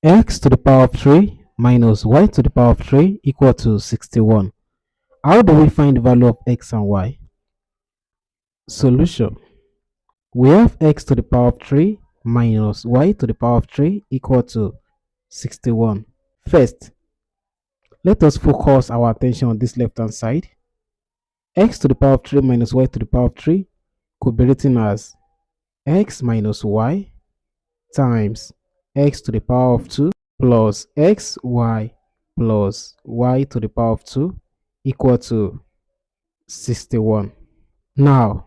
X to the power of 3 minus y to the power of 3 equal to 61. How do we find the value of x and y? Solution. We have x to the power of 3 minus y to the power of 3 equal to 61. First, let us focus our attention on this left hand side. X to the power of 3 minus y to the power of 3 could be written as x minus y times x to the power of 2 plus xy plus y to the power of 2 equal to 61. Now,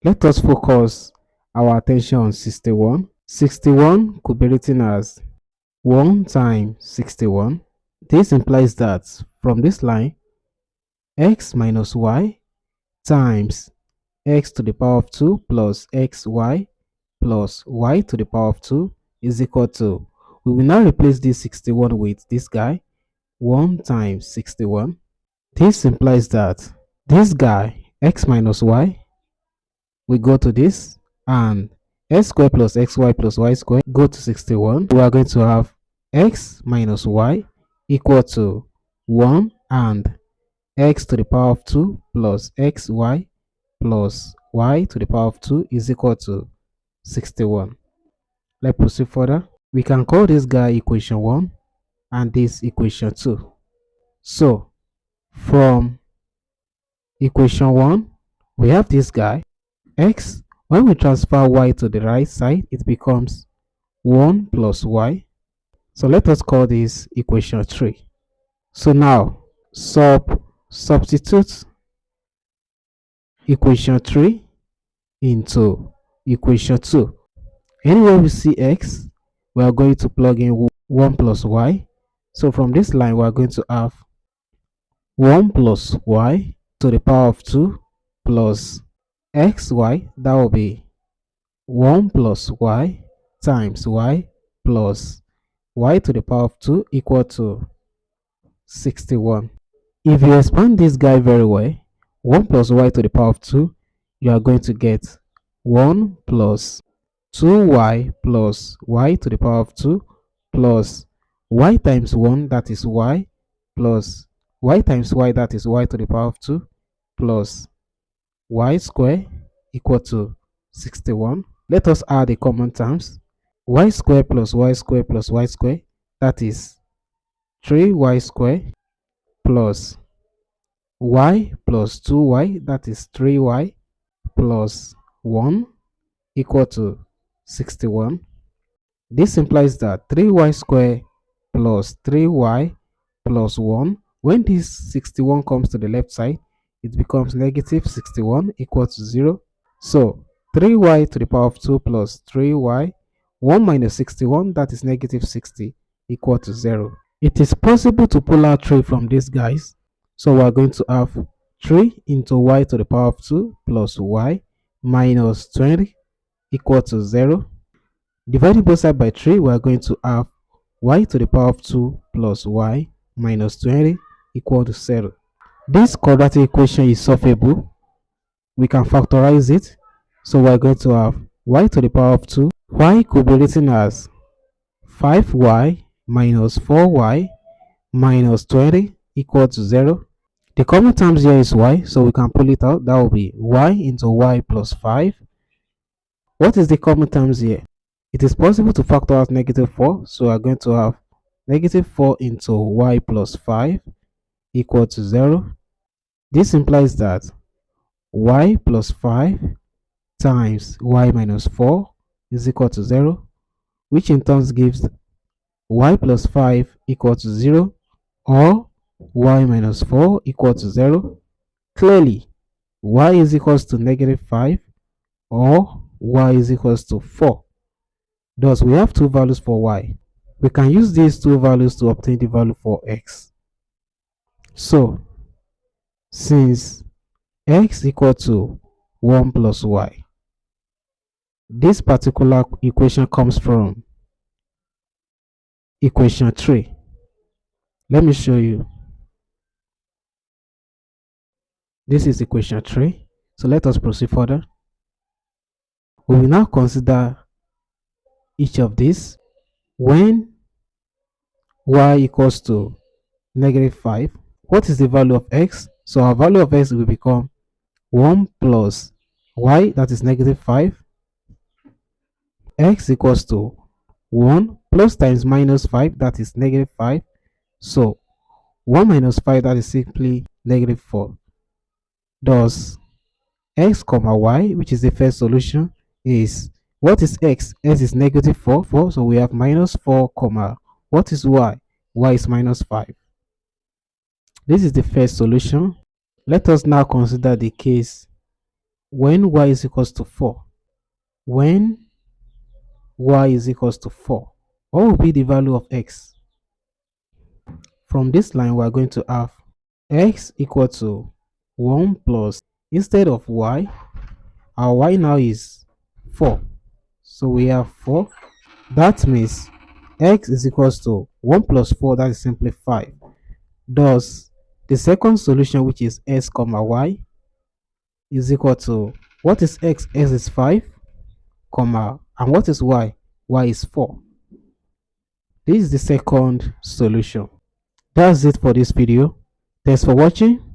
let us focus our attention on 61. 61 could be written as 1 times 61. This implies that from this line, x minus y times x to the power of 2 plus xy plus y to the power of 2 is equal to, we will now replace this 61 with this guy, 1 times 61. This implies that this guy, x minus y, we go to this, and x squared plus xy plus y squared go to 61. We are going to have x minus y equal to 1 and x to the power of 2 plus xy plus y to the power of 2 is equal to 61. Let's proceed further. We can call this guy equation 1 and this equation 2. So, from equation 1, we have this guy, x. When we transfer y to the right side, it becomes 1 plus y. So let us call this equation 3. So now, substitute equation 3 into equation 2. Anywhere we see x, we are going to plug in 1 plus y. So from this line, we are going to have 1 plus y to the power of 2 plus xy. That will be 1 plus y times y plus y to the power of 2 equal to 61. If you expand this guy very well, 1 plus y to the power of 2, you are going to get 1 plus 2y plus y to the power of 2 plus y times 1, that is y, plus y times y, that is y to the power of 2, plus y square equal to 61. Let us add the common terms. Y square plus y square plus y square, that is 3y square plus y plus 2y, that is 3y plus 1 equal to 61. This implies that 3y square plus 3y plus 1, when this 61 comes to the left side, it becomes negative 61 equal to 0. So 3y to the power of 2 plus 3y, 1 minus 61, that is negative 60 equal to 0. It is possible to pull out 3 from these guys. So we are going to have 3 into y to the power of 2 plus y minus 20 equal to 0. Dividing both sides by 3, we are going to have y to the power of 2 plus y minus 20 equal to 0. This quadratic equation is solvable. We can factorize it. So we are going to have y to the power of 2. Y could be written as 5y minus 4y minus 20 equal to 0. The common terms here is y, so we can pull it out. That will be y into y plus 5. What is the common terms here? It is possible to factor out negative 4, so we are going to have negative 4 into y plus 5 equal to 0. This implies that y plus 5 times y minus 4 is equal to 0, which in turn gives y plus 5 equal to 0 or y minus 4 equal to 0. Clearly, y is equals to negative 5 or y is equals to 4. Thus, we have two values for y. We can use these two values to obtain the value for x. So, since x equal to 1 plus y, this particular equation comes from equation 3. Let me show you. This is equation 3. So let us proceed further. We will now consider each of these. When y equals to negative 5. What is the value of x? So our value of x will become 1 plus y, that is negative 5. X equals to 1 plus times minus 5, that is negative 5. So 1 minus 5, that is simply negative 4. Thus, x comma y, which is the first solution, is, what is x? X is negative 4, so we have minus 4 comma, what is y? Y is minus 5. This is the first solution. Let us now consider the case when y is equals to 4. When y is equals to 4, what will be the value of x? From this line, we are going to have x equal to 1 plus, instead of y, our y now is 4. So we have 4. That means x is equals to 1 plus 4, that is simply 5. Thus, the second solution, which is x comma y, is equal to, what is x? X is 5, comma, and what is y? Y is 4. This is the second solution. That's it for this video. Thanks for watching.